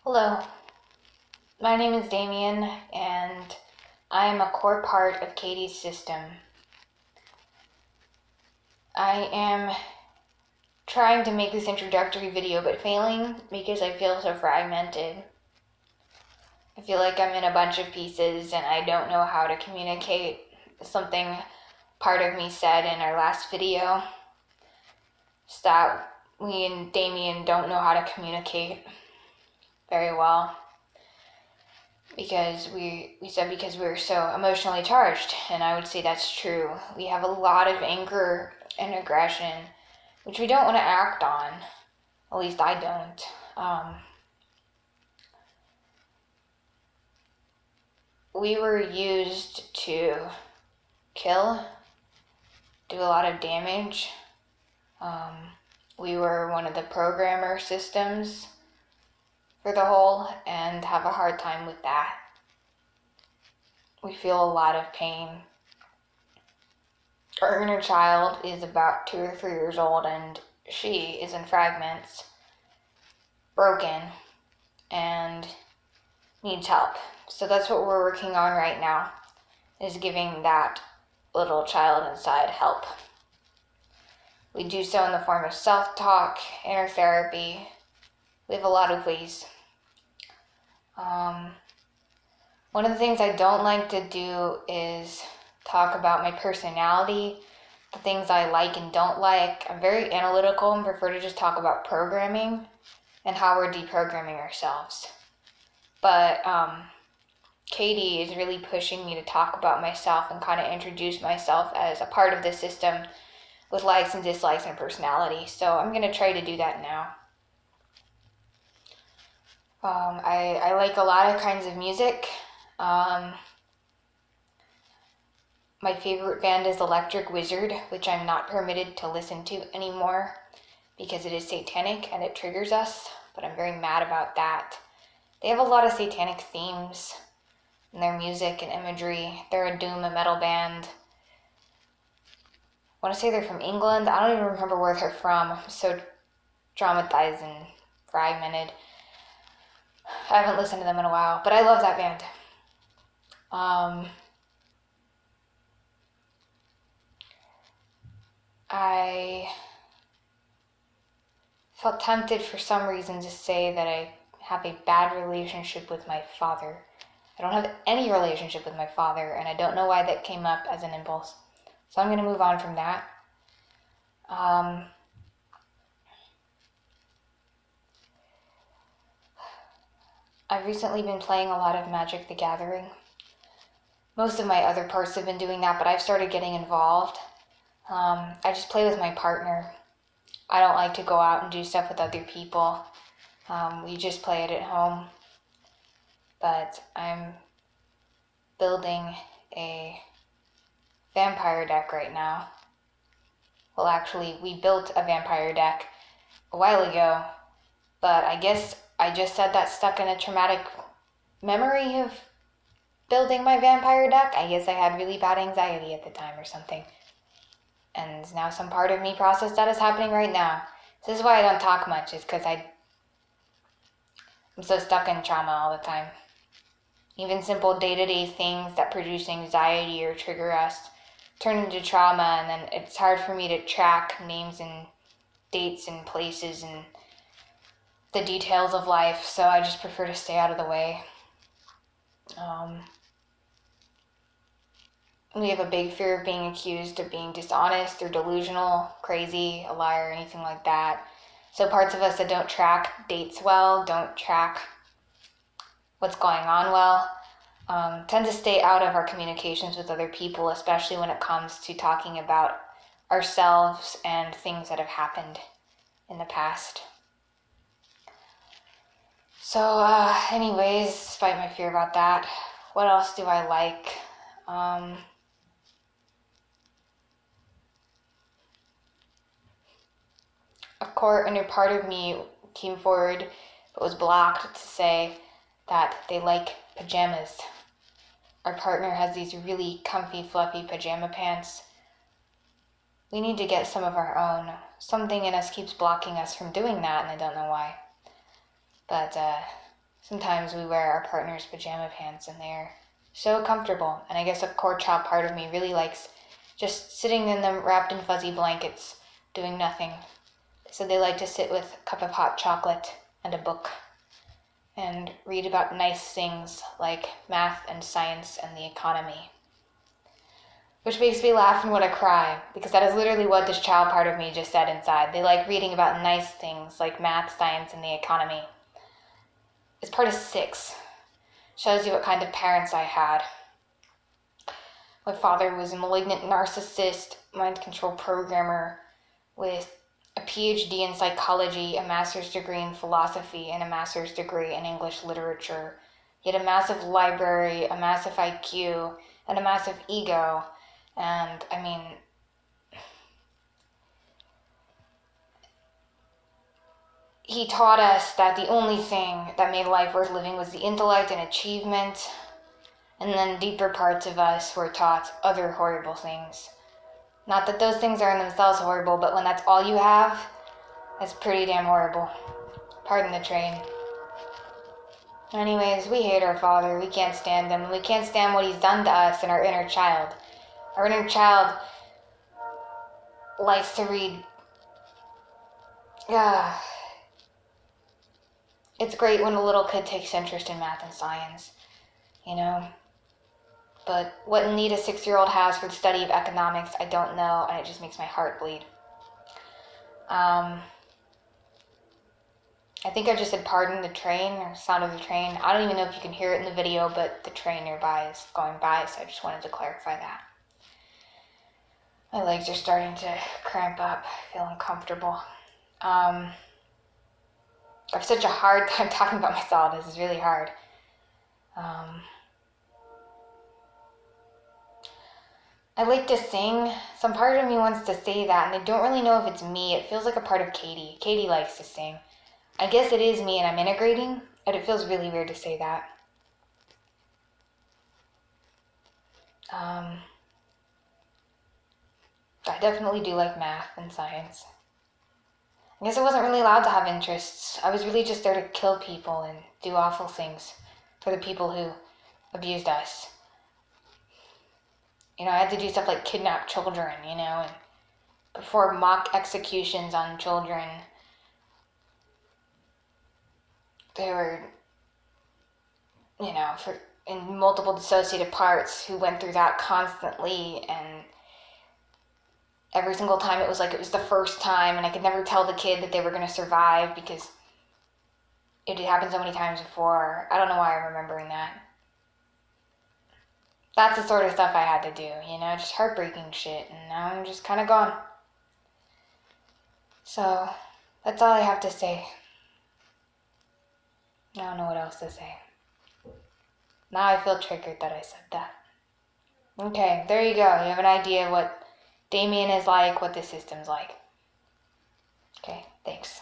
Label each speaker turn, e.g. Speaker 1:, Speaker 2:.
Speaker 1: Hello, my name is Damien, and I am a core part of Katie's system. I am trying to make this introductory video, but failing because I feel so fragmented. I feel like I'm in a bunch of pieces, and I don't know how to communicate something part of me said in our last video. That we and Damien don't know how to communicate very well. Because we said because we're so emotionally charged, and I would say that's true. We have a lot of anger and aggression, which we don't want to act on. At least I don't. We were used to kill, do a lot of damage. We were one of the programmer systems for the whole, and have a hard time with that. We feel a lot of pain. Our inner child is about 2 or 3 years old, and she is in fragments, broken, and needs help. So that's what we're working on right now, is giving that little child inside help. We do so in the form of self-talk, inner therapy. We have a lot of ways. One of the things I don't like to do is talk about my personality, the things I like and don't like. I'm very analytical and prefer to just talk about programming and how we're deprogramming ourselves. But Katie is really pushing me to talk about myself and kind of introduce myself as a part of the system with likes and dislikes and personality. So I'm going to try to do that now. I like a lot of kinds of music. My favorite band is Electric Wizard, which I'm not permitted to listen to anymore because it is satanic and it triggers us, but I'm very mad about that. They have a lot of satanic themes in their music and imagery. They're a doom metal band. I want to say they're from England. I don't even remember where they're from. I'm so traumatized and fragmented. I haven't listened to them in a while, but I love that band. I felt tempted for some reason to say that I have a bad relationship with my father. I don't have any relationship with my father, and I don't know why that came up as an impulse. So I'm going to move on from that. I've recently been playing a lot of Magic the Gathering. Most of my other parts have been doing that, but I've started getting involved. I just play with my partner. I don't like to go out and do stuff with other people. We just play it at home. But I'm building a vampire deck right now. Well, actually, we built a vampire deck a while ago, but I guess I just said that stuck in a traumatic memory of building my vampire deck. I guess I had really bad anxiety at the time or something. And now some part of me processed that is happening right now. This is why I don't talk much, is because I'm so stuck in trauma all the time. Even simple day-to-day things that produce anxiety or trigger us turn into trauma, and then it's hard for me to track names and dates and places and the details of life, so I just prefer to stay out of the way. We have a big fear of being accused of being dishonest or delusional, crazy, a liar, or anything like that. So parts of us that don't track dates well, don't track what's going on well, tend to stay out of our communications with other people, especially when it comes to talking about ourselves and things that have happened in the past. So anyways, despite my fear about that, what else do I like? A new part of me came forward but was blocked to say that they like pajamas. Our partner has these really comfy, fluffy pajama pants. We need to get some of our own. Something in us keeps blocking us from doing that, and I don't know why. But Sometimes we wear our partner's pajama pants and they're so comfortable. And I guess a core child part of me really likes just sitting in them wrapped in fuzzy blankets, doing nothing. So they like to sit with a cup of hot chocolate and a book and read about nice things like math and science and the economy. Which makes me laugh and want to cry, because that is literally what this child part of me just said inside. They like reading about nice things like math, science, and the economy. It's part of 6. Shows you what kind of parents I had. My father was a malignant narcissist, mind control programmer with a PhD in psychology, a master's degree in philosophy, and a master's degree in English literature. He had a massive library, a massive IQ, and a massive ego. And, I mean, he taught us that the only thing that made life worth living was the intellect and achievement. And then deeper parts of us were taught other horrible things. Not that those things are in themselves horrible, but when that's all you have, that's pretty damn horrible. Pardon the train. Anyways, we hate our father. We can't stand him. And we can't stand what he's done to us and our inner child. Our inner child likes to read. It's great when a little kid takes interest in math and science, you know? But what need a 6-year-old has for the study of economics, I don't know, and it just makes my heart bleed. I think I just said pardon the train, or sound of the train. I don't even know if you can hear it in the video, but the train nearby is going by, so I just wanted to clarify that. My legs are starting to cramp up, I feel uncomfortable. I have such a hard time talking about myself. This is really hard. I like to sing. Some part of me wants to say that, and I don't really know if it's me. It feels like a part of Katie. Katie likes to sing. I guess it is me and I'm integrating, but it feels really weird to say that. I definitely do like math and science. I guess I wasn't really allowed to have interests. I was really just there to kill people and do awful things for the people who abused us. You know, I had to do stuff like kidnap children, you know, and perform mock executions on children. They were, you know, in multiple dissociative parts who went through that constantly, and every single time it was like it was the first time, and I could never tell the kid that they were going to survive because it had happened so many times before. I don't know why I'm remembering that. That's the sort of stuff I had to do, you know, just heartbreaking shit, and now I'm just kind of gone. So, that's all I have to say. I don't know what else to say. Now I feel triggered that I said that. Okay, there you go. You have an idea what Damien is like, what the system's like. Okay, thanks.